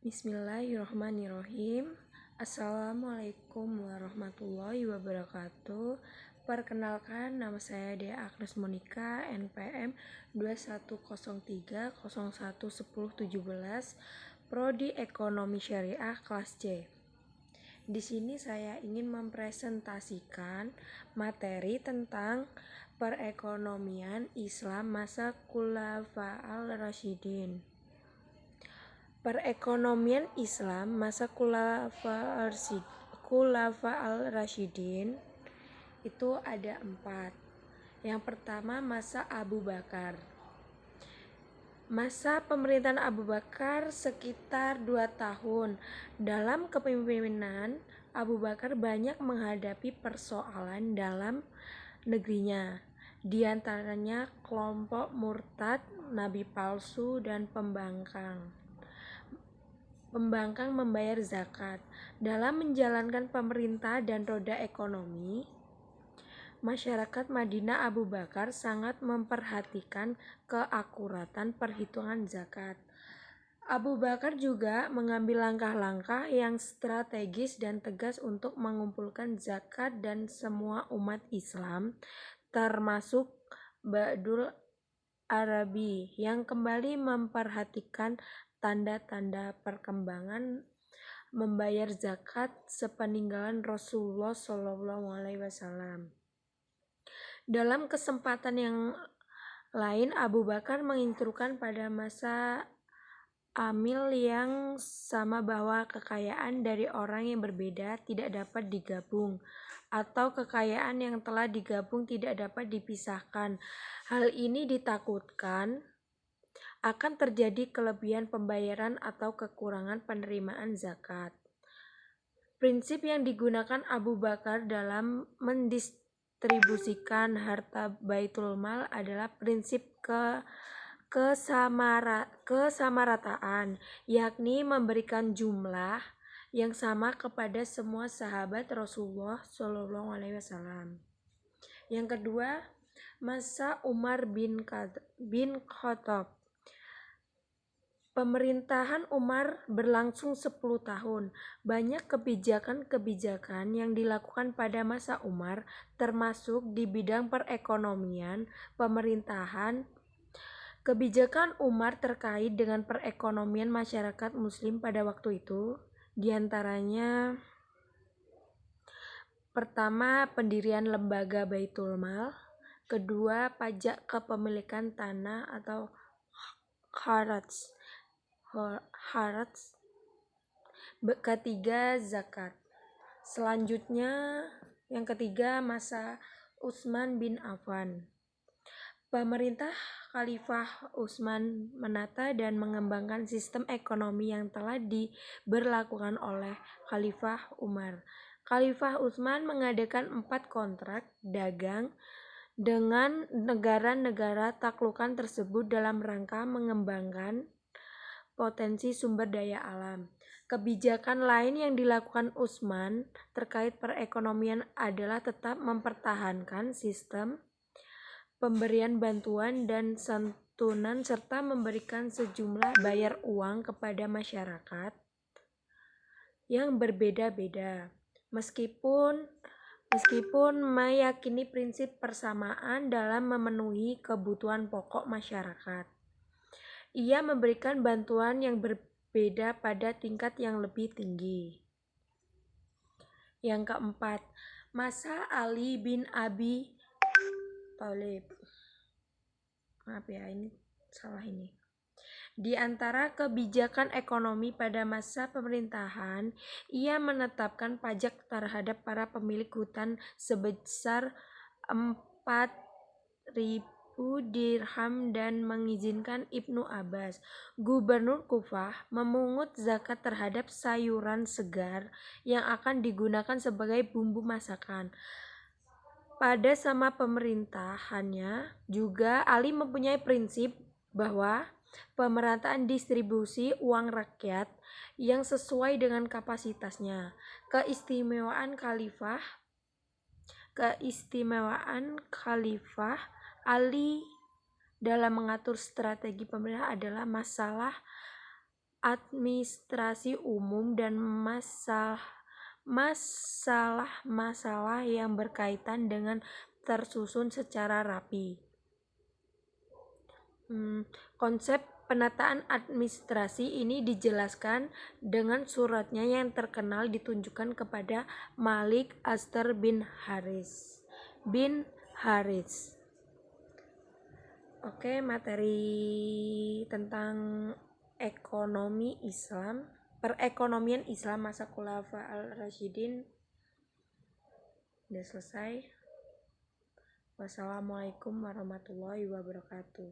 Bismillahirrahmanirrahim. Assalamualaikum warahmatullahi wabarakatuh. Perkenalkan, nama saya Dea Agnes Monika, NPM 2103011017, Prodi Ekonomi Syariah kelas C. Di sini saya ingin mempresentasikan materi tentang perekonomian Islam masa Khulafaul Rasyidin. Perekonomian Islam masa Khulafaul Rasyidin itu ada 4. Yang pertama, masa Abu Bakar. Masa pemerintahan Abu Bakar sekitar 2 tahun. Dalam kepemimpinan Abu Bakar banyak menghadapi persoalan dalam negerinya. Di antaranya kelompok murtad, nabi palsu, dan pembangkang membayar zakat. Dalam menjalankan pemerintah dan roda ekonomi, masyarakat Madinah Abu Bakar sangat memperhatikan keakuratan perhitungan zakat. Abu Bakar juga mengambil langkah-langkah yang strategis dan tegas untuk mengumpulkan zakat dan semua umat Islam, termasuk Ba'dul Arabi, yang kembali memperhatikan tanda-tanda perkembangan membayar zakat sepeninggalan Rasulullah SAW. Dalam kesempatan yang lain, Abu Bakar menginstruksikan pada masa Amil yang sama bahwa kekayaan dari orang yang berbeda tidak dapat digabung, atau kekayaan yang telah digabung tidak dapat dipisahkan. Hal ini ditakutkan akan terjadi kelebihan pembayaran atau kekurangan penerimaan zakat. Prinsip yang digunakan Abu Bakar dalam mendistribusikan harta Baitul Mal adalah prinsip kesamarataan, yakni memberikan jumlah yang sama kepada semua sahabat Rasulullah SAW. Yang kedua, masa Umar bin Khattab. Pemerintahan Umar berlangsung 10 tahun. Banyak kebijakan-kebijakan yang dilakukan pada masa Umar, termasuk di bidang perekonomian, pemerintahan. Kebijakan Umar terkait dengan perekonomian masyarakat Muslim pada waktu itu, diantaranya pertama, pendirian lembaga Baitul Mal. Kedua, pajak kepemilikan tanah atau kharaj. Ketiga, zakat. Selanjutnya, yang ketiga, masa Utsman bin Affan. Pemerintah Khalifah Utsman menata dan mengembangkan sistem ekonomi yang telah diberlakukan oleh Khalifah Umar. Khalifah Utsman mengadakan 4 kontrak dagang dengan negara-negara taklukan tersebut dalam rangka mengembangkan potensi sumber daya alam. Kebijakan lain yang dilakukan Utsman terkait perekonomian adalah tetap mempertahankan sistem pemberian bantuan dan santunan serta memberikan sejumlah bayar uang kepada masyarakat yang berbeda-beda, meskipun meyakini prinsip persamaan dalam memenuhi kebutuhan pokok masyarakat. Ia memberikan bantuan yang berbeda pada tingkat yang lebih tinggi. Yang keempat, masa Ali bin Abi Thalib. Di antara kebijakan ekonomi pada masa pemerintahan, ia menetapkan pajak terhadap para pemilik hutan sebesar 4.000 dirham dan mengizinkan Ibnu Abbas, gubernur Kufah, memungut zakat terhadap sayuran segar yang akan digunakan sebagai bumbu masakan. Pada sama pemerintahannya juga, Ali mempunyai prinsip bahwa pemerataan distribusi uang rakyat yang sesuai dengan kapasitasnya. Keistimewaan Khalifah Ali dalam mengatur strategi pemerintah adalah masalah administrasi umum dan masalah-masalah yang berkaitan dengan tersusun secara rapi. Konsep penataan administrasi ini dijelaskan dengan suratnya yang terkenal ditunjukkan kepada Malik Astar bin Haris. Oke, materi tentang ekonomi Islam, perekonomian Islam masa Khulafa al-Rasyidin udah selesai. Wassalamualaikum warahmatullahi wabarakatuh.